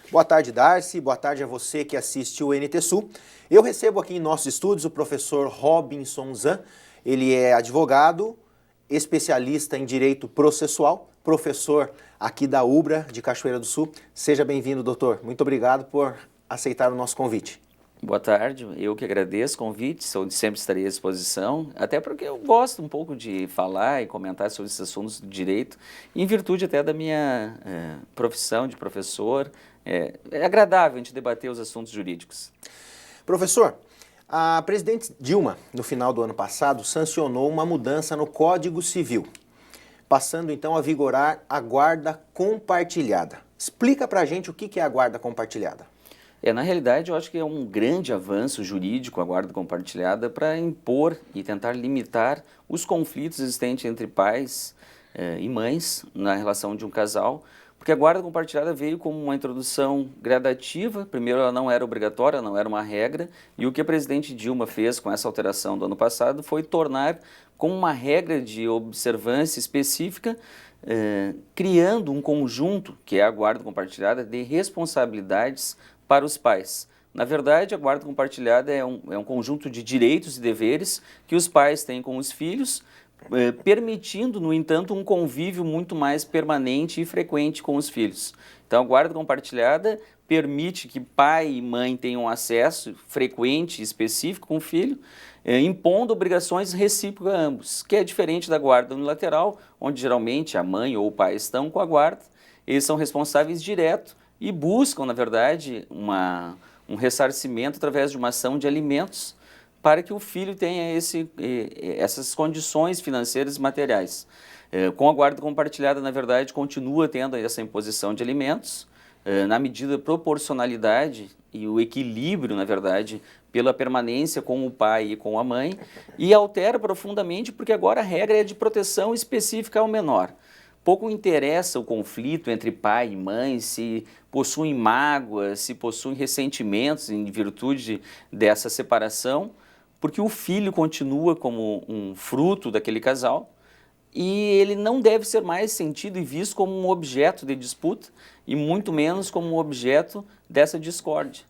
Boa tarde, Darcy. Boa tarde a você que assiste o NT Sul. Eu recebo aqui em nossos estúdios o professor Robinson Zan. Ele é advogado, especialista em direito processual, professor aqui da UBRA de Cachoeira do Sul. Seja bem-vindo, doutor. Muito obrigado por aceitar o nosso convite. Boa tarde, eu que agradeço o convite, sempre estarei à disposição, até porque eu gosto um pouco de falar e comentar sobre esses assuntos do direito, em virtude até da minha profissão de professor. É agradável a gente debater os assuntos jurídicos. Professor, a presidente Dilma, no final do ano passado, sancionou uma mudança no Código Civil, passando então a vigorar a guarda compartilhada. Explica pra gente o que é a guarda compartilhada. Na realidade, eu acho que é um grande avanço jurídico a guarda compartilhada para impor e tentar limitar os conflitos existentes entre pais e mães na relação de um casal, porque a guarda compartilhada veio como uma introdução gradativa. Primeiro, ela não era obrigatória, não era uma regra, e o que a presidente Dilma fez com essa alteração do ano passado foi tornar como uma regra de observância específica, criando um conjunto, que é a guarda compartilhada, de responsabilidades para os pais. Na verdade, a guarda compartilhada é um conjunto de direitos e deveres que os pais têm com os filhos, permitindo, no entanto, um convívio muito mais permanente e frequente com os filhos. Então, a guarda compartilhada permite que pai e mãe tenham acesso frequente e específico com o filho, impondo obrigações recíprocas a ambos, que é diferente da guarda unilateral, onde geralmente a mãe ou o pai estão com a guarda, eles são responsáveis direto e buscam, na verdade, um ressarcimento através de uma ação de alimentos para que o filho tenha essas condições financeiras e materiais. Com a guarda compartilhada, na verdade, continua tendo essa imposição de alimentos, na medida da proporcionalidade e o equilíbrio, na verdade, pela permanência com o pai e com a mãe, e altera profundamente porque agora a regra é de proteção específica ao menor. Pouco interessa o conflito entre pai e mãe, se possuem mágoas, se possuem ressentimentos em virtude dessa separação, porque o filho continua como um fruto daquele casal e ele não deve ser mais sentido e visto como um objeto de disputa e muito menos como um objeto dessa discórdia.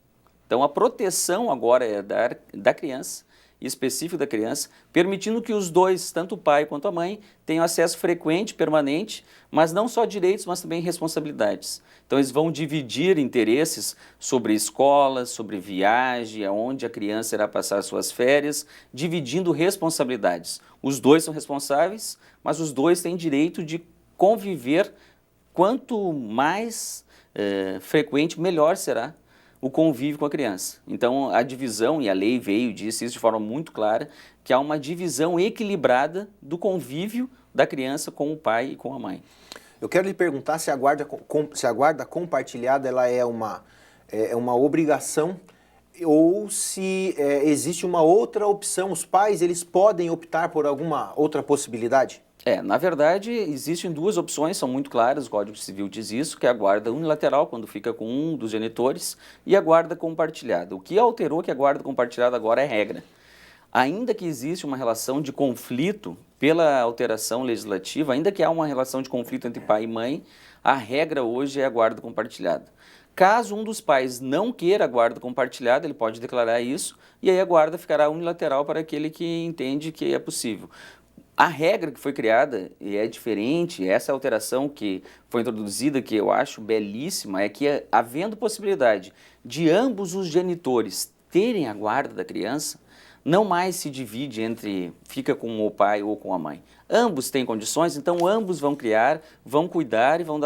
Então a proteção agora é da criança, específico da criança, permitindo que os dois, tanto o pai quanto a mãe, tenham acesso frequente, permanente, mas não só direitos, mas também responsabilidades. Então eles vão dividir interesses sobre escolas, sobre viagem, aonde a criança irá passar suas férias, dividindo responsabilidades. Os dois são responsáveis, mas os dois têm direito de conviver. Quanto mais frequente, melhor será o convívio com a criança. Então, a divisão, e a lei veio e disse isso de forma muito clara, que há uma divisão equilibrada do convívio da criança com o pai e com a mãe. Eu quero lhe perguntar se a guarda compartilhada ela é uma obrigação ou se existe uma outra opção. Os pais eles podem optar por alguma outra possibilidade? Na verdade, existem duas opções, são muito claras, o Código Civil diz isso, que é a guarda unilateral, quando fica com um dos genitores, e a guarda compartilhada. O que alterou que a guarda compartilhada agora é regra. Ainda que existe uma relação de conflito pela alteração legislativa, ainda que há uma relação de conflito entre pai e mãe, a regra hoje é a guarda compartilhada. Caso um dos pais não queira a guarda compartilhada, ele pode declarar isso, e aí a guarda ficará unilateral para aquele que entende que é possível. A regra que foi criada, e é diferente, essa alteração que foi introduzida, que eu acho belíssima, é que havendo possibilidade de ambos os genitores terem a guarda da criança, não mais se divide entre fica com o pai ou com a mãe. Ambos têm condições, então ambos vão criar, vão cuidar e vão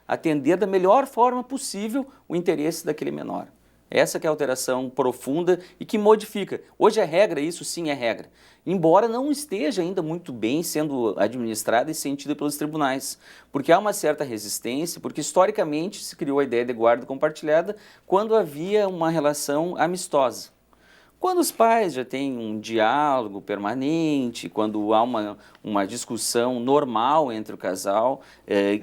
atender da melhor forma possível o interesse daquele menor. Essa que é a alteração profunda e que modifica. Hoje é regra, isso sim é regra. Embora não esteja ainda muito bem sendo administrada e sentida pelos tribunais. Porque há uma certa resistência, porque historicamente se criou a ideia de guarda compartilhada quando havia uma relação amistosa. Quando os pais já têm um diálogo permanente, quando há uma discussão normal entre o casal,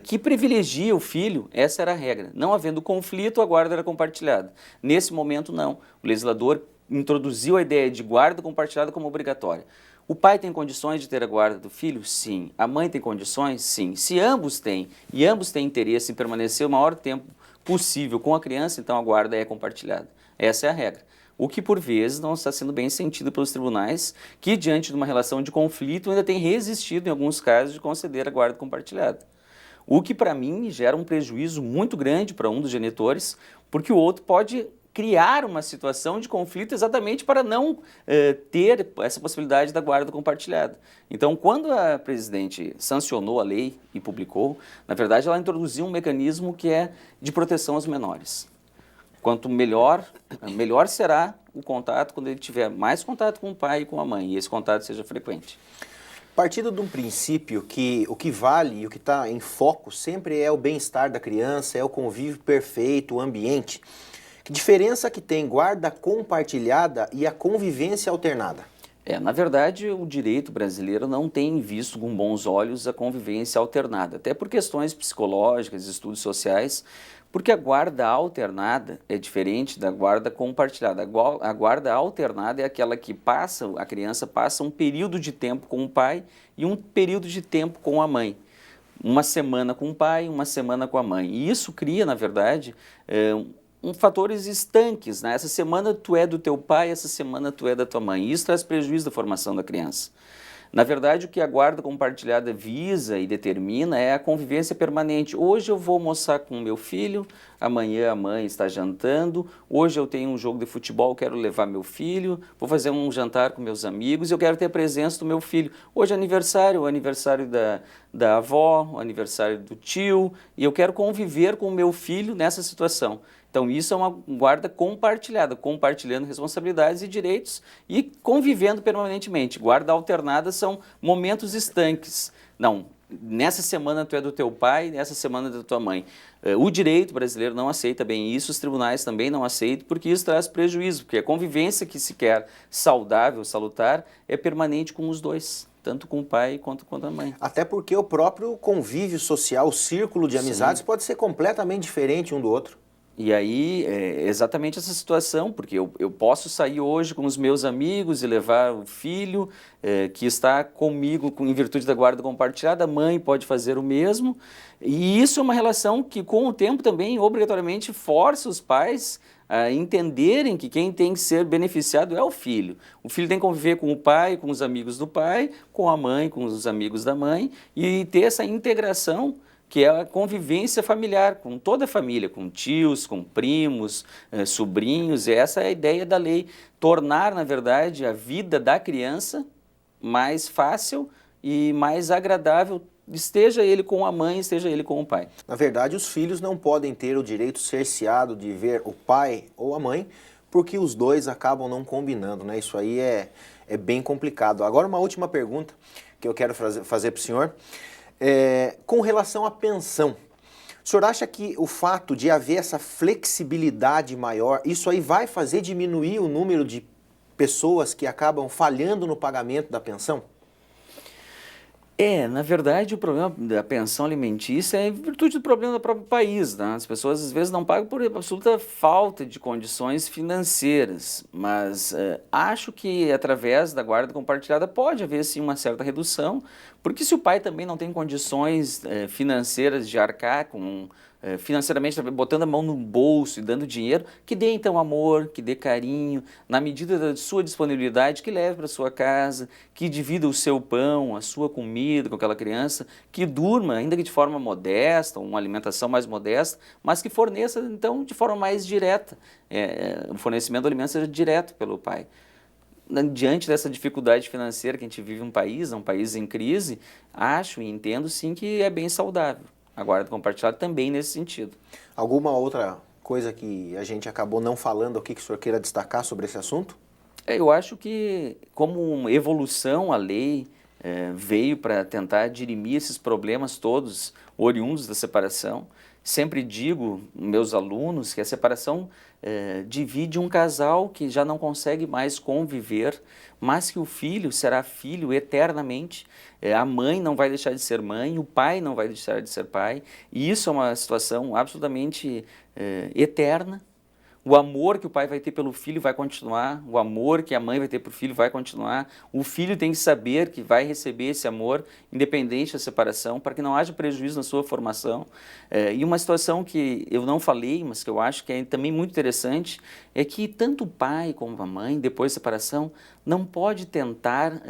que privilegia o filho, essa era a regra. Não havendo conflito, a guarda era compartilhada. Nesse momento, não. O legislador introduziu a ideia de guarda compartilhada como obrigatória. O pai tem condições de ter a guarda do filho? Sim. A mãe tem condições? Sim. Se ambos têm, e ambos têm interesse em permanecer o maior tempo possível com a criança, então a guarda é compartilhada. Essa é a regra. O que, por vezes, não está sendo bem sentido pelos tribunais, que, diante de uma relação de conflito, ainda tem resistido, em alguns casos, de conceder a guarda compartilhada. O que, para mim, gera um prejuízo muito grande para um dos genitores, porque o outro pode criar uma situação de conflito exatamente para não ter essa possibilidade da guarda compartilhada. Então, quando a presidente sancionou a lei e publicou, na verdade, ela introduziu um mecanismo que é de proteção aos menores. Quanto melhor será o contato quando ele tiver mais contato com o pai e com a mãe, e esse contato seja frequente. Partindo de um princípio que o que vale e o que está em foco sempre é o bem-estar da criança, é o convívio perfeito, o ambiente. Que diferença que tem guarda compartilhada e a convivência alternada? Na verdade, o direito brasileiro não tem visto com bons olhos a convivência alternada, até por questões psicológicas, estudos sociais, porque a guarda alternada é diferente da guarda compartilhada. A guarda alternada é aquela que a criança passa um período de tempo com o pai e um período de tempo com a mãe. Uma semana com o pai, uma semana com a mãe. E isso cria, na verdade, fatores estanques, né? Essa semana tu é do teu pai, essa semana tu é da tua mãe. Isso traz prejuízo da formação da criança. Na verdade, o que a guarda compartilhada visa e determina é a convivência permanente. Hoje eu vou almoçar com o meu filho, amanhã a mãe está jantando, hoje eu tenho um jogo de futebol, quero levar meu filho, vou fazer um jantar com meus amigos e eu quero ter a presença do meu filho. Hoje é aniversário, o aniversário da avó, o aniversário do tio, e eu quero conviver com o meu filho nessa situação. Então, isso é uma guarda compartilhada, compartilhando responsabilidades e direitos e convivendo permanentemente. Guarda alternada são momentos estanques. Não, nessa semana tu é do teu pai, nessa semana é da tua mãe. O direito brasileiro não aceita bem isso, os tribunais também não aceitam, porque isso traz prejuízo, porque a convivência que se quer saudável, salutar, é permanente com os dois, tanto com o pai quanto com a mãe. Até porque o próprio convívio social, o círculo de amizades pode ser completamente diferente um do outro. E aí, exatamente essa situação, porque eu posso sair hoje com os meus amigos e levar o filho que está comigo em virtude da guarda compartilhada, a mãe pode fazer o mesmo, e isso é uma relação que com o tempo também obrigatoriamente força os pais a entenderem que quem tem que ser beneficiado é o filho. O filho tem que conviver com o pai, com os amigos do pai, com a mãe, com os amigos da mãe, e ter essa integração que é a convivência familiar, com toda a família, com tios, com primos, sobrinhos, e essa é a ideia da lei, tornar, na verdade, a vida da criança mais fácil e mais agradável, esteja ele com a mãe, esteja ele com o pai. Na verdade, os filhos não podem ter o direito cerceado de ver o pai ou a mãe, porque os dois acabam não combinando, né? Isso aí é bem complicado. Agora, uma última pergunta que eu quero fazer para o senhor. Com relação à pensão, o senhor acha que o fato de haver essa flexibilidade maior, isso aí vai fazer diminuir o número de pessoas que acabam falhando no pagamento da pensão? Na verdade, o problema da pensão alimentícia é em virtude do problema do próprio país, né? As pessoas às vezes não pagam por absoluta falta de condições financeiras, mas acho que através da guarda compartilhada pode haver sim uma certa redução, porque se o pai também não tem condições financeiras de arcar com financeiramente, botando a mão no bolso e dando dinheiro, que dê então amor, que dê carinho, na medida da sua disponibilidade, que leve para sua casa, que divida o seu pão, a sua comida com aquela criança, que durma, ainda que de forma modesta, uma alimentação mais modesta, mas que forneça então de forma mais direta, o fornecimento do alimento seja direto pelo pai. Diante dessa dificuldade financeira que a gente vive um país em crise, acho e entendo sim que é bem saudável. A guarda compartilhada também nesse sentido. Alguma outra coisa que a gente acabou não falando aqui que o senhor queira destacar sobre esse assunto? Eu acho que como evolução a lei veio para tentar dirimir esses problemas todos oriundos da separação. Sempre digo aos meus alunos que a separação divide um casal que já não consegue mais conviver, mas que o filho será filho eternamente. A mãe não vai deixar de ser mãe, o pai não vai deixar de ser pai. E isso é uma situação absolutamente eterna, O amor que o pai vai ter pelo filho vai continuar, o amor que a mãe vai ter por filho vai continuar. O filho tem que saber que vai receber esse amor, independente da separação, para que não haja prejuízo na sua formação. E uma situação que eu não falei, mas que eu acho que é também muito interessante, é que tanto o pai como a mãe, depois da separação, não pode tentar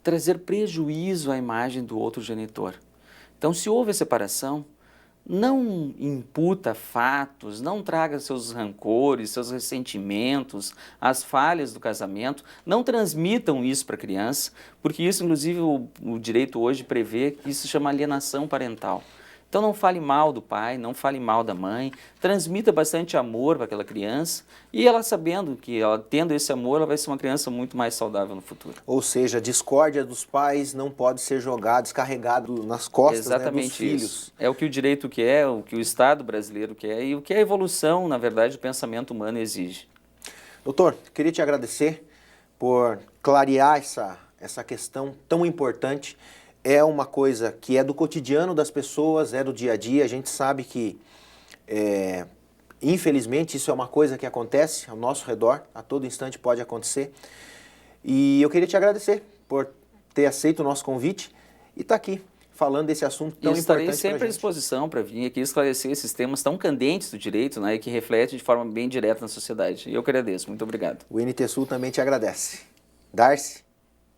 trazer prejuízo à imagem do outro genitor. Então, se houve a separação, não imputa fatos, não traga seus rancores, seus ressentimentos, as falhas do casamento, não transmitam isso para a criança, porque isso, inclusive, o direito hoje prevê que isso se chama alienação parental. Então não fale mal do pai, não fale mal da mãe, transmita bastante amor para aquela criança e ela sabendo que ela tendo esse amor, ela vai ser uma criança muito mais saudável no futuro. Ou seja, a discórdia dos pais não pode ser jogada, descarregado nas costas, né, dos filhos. Isso. É o que o direito quer, o que o Estado brasileiro quer e o que a evolução, na verdade, do pensamento humano exige. Doutor, queria te agradecer por clarear essa questão tão importante. É uma coisa que é do cotidiano das pessoas, é do dia a dia. A gente sabe que, infelizmente, isso é uma coisa que acontece ao nosso redor, a todo instante pode acontecer. E eu queria te agradecer por ter aceito o nosso convite e estar aqui falando desse assunto tão importante para a gente. Estarei sempre à disposição para vir aqui esclarecer esses temas tão candentes do direito, né, e que refletem de forma bem direta na sociedade. E eu que agradeço. Muito obrigado. O NT Sul também te agradece. Darcy?